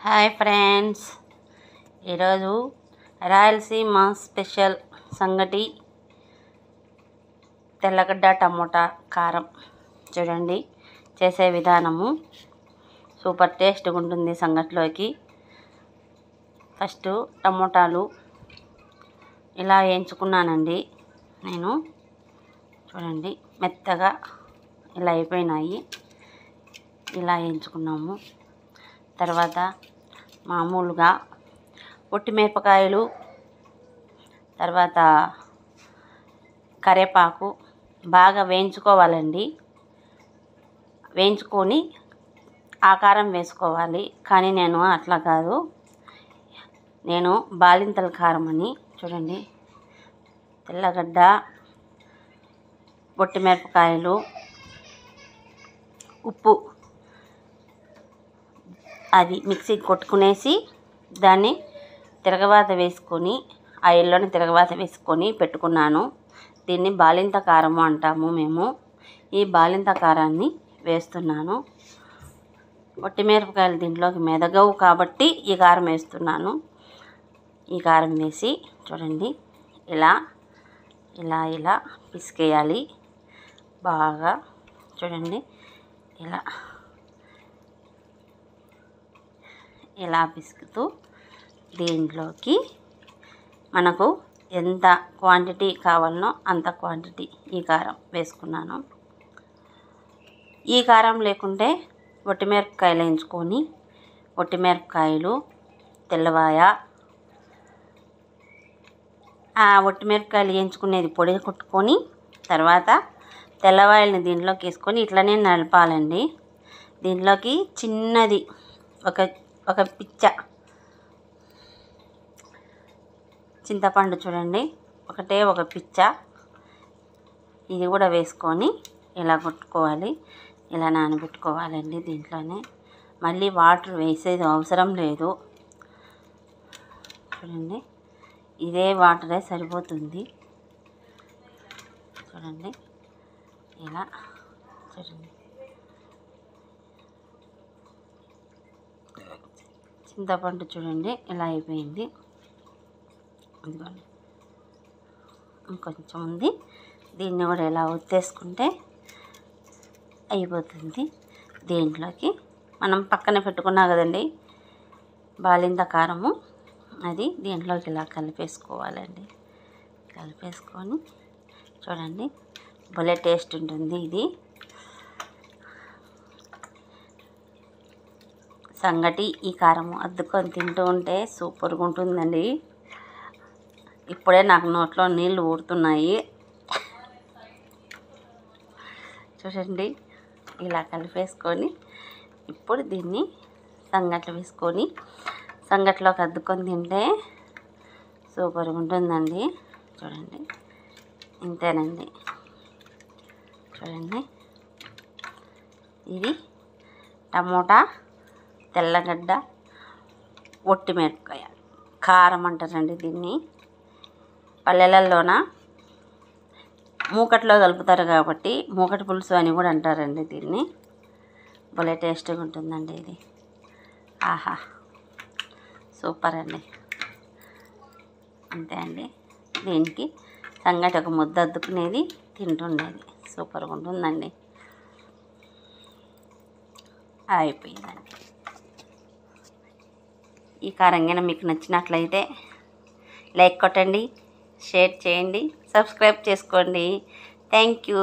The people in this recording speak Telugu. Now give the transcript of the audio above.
హాయ్ ఫ్రెండ్స్, ఈరోజు రాయలసీమ స్పెషల్ సంగటి తెల్లగడ్డ టమోటా కారం చూడండి. చేసే విధానము సూపర్ టేస్ట్గా ఉంటుంది సంగటిలోకి. ఫస్ట్ టమోటాలు ఇలా వేయించుకున్నానండి నేను. చూడండి, మెత్తగా ఇలా అయిపోయినాయి. ఇలా వేయించుకున్నాము. తర్వాత మామూలుగా ఒట్టిమిరపకాయలు, తర్వాత కరివేపాకు బాగా వేయించుకోవాలండి. వేయించుకొని కారం వేసుకోవాలి. కానీ నేను అట్లా కాదు, నేను బాలింతల కారం అని. చూడండి, తెల్లగడ్డ, ఒట్టిమిరపకాయలు, ఉప్పు అది మిక్సీకి కొట్టుకునేసి దాన్ని తిరగవాత వేసుకొని ఆయిల్లోనే తిరగవాత వేసుకొని పెట్టుకున్నాను. దీన్ని బాలింత కారము అంటాము మేము. ఈ బాలింత కారాన్ని వేస్తున్నాను. ఒట్టిమిరపకాయలు దీంట్లోకి మెదగవు కాబట్టి ఈ కారం వేస్తున్నాను. ఈ కారం వేసి చూడండి, ఇలా ఇలా ఇలా పిసికేయాలి బాగా. చూడండి, ఇలా ఇలా పిసుకుతూ దీంట్లోకి మనకు ఎంత క్వాంటిటీ కావాలనో అంత క్వాంటిటీ ఈ కారం వేసుకున్నాను. ఈ కారం లేకుంటే ఒట్టిమిరపకాయలు వేయించుకొని, ఒట్టిమిరపకాయలు, తెల్లవాయ, ఒట్టిమిరపకాయలు వేయించుకునేది పొడి కొట్టుకొని తర్వాత తెల్లవాయలని దీంట్లోకి వేసుకొని ఇట్లనే నలపాలండి. దీంట్లోకి చిన్నది ఒక పిచ్చ చింతపండు చూడండి, ఒక పిచ్చ ఇది కూడా వేసుకొని ఇలా కొట్టుకోవాలి. ఇలా నానబెట్టుకోవాలండి. దీంట్లోనే మళ్ళీ వాటర్ వేసేది అవసరం లేదు. చూడండి, ఇదే వాటరే సరిపోతుంది. చూడండి, ఇలా చూడండి, చింతపండు చూడండి ఇలా అయిపోయింది. ఇదిగోండి, ఇంకొంచెం ఉంది. దీన్ని కూడా ఇలా ఒత్తేసుకుంటే అయిపోతుంది. దీంట్లోకి మనం పక్కన పెట్టుకున్నా కదండి బాలింత కారము, అది దీంట్లోకి ఇలా కలిపేసుకోవాలండి. కలిపేసుకొని చూడండి, భలే టేస్ట్ ఉంటుంది ఇది సంగటి. ఈ కారము అద్దుకొని తింటూ ఉంటే సూపర్గా ఉంటుందండి. ఇప్పుడే నాకు నోట్లో నీళ్ళు ఊరుతున్నాయి. చూడండి, ఇలా కలిపేసుకొని ఇప్పుడు దీన్ని సంగట్లు వేసుకొని సంగట్లోకి అద్దుకొని తింటే సూపర్గా ఉంటుందండి. చూడండి, ఇంతేనండి. చూడండి, ఇది టమోటా, తెల్లగడ్డ, ఒట్టిమిరపకాయ కారం అంటారండి దీన్ని. పల్లెలలోన మూకట్లో కలుపుతారు కాబట్టి మూకటి పులుసు అని కూడా అంటారండి దీన్ని. భలే టేస్ట్గా ఉంటుందండి ఇది. ఆహా, సూపర్ అండి. అంతే అండి. దీనికి సంగటి ఒక ముద్ద అద్దుకునేది తింటుండేది సూపర్గా ఉంటుందండి. అయిపోయిందండి. ఈ కారం గిన మీకు నచ్చినట్లయితే లైక్ కొట్టండి, షేర్ చేయండి, సబ్స్క్రైబ్ చేసుకోండి. Thank you.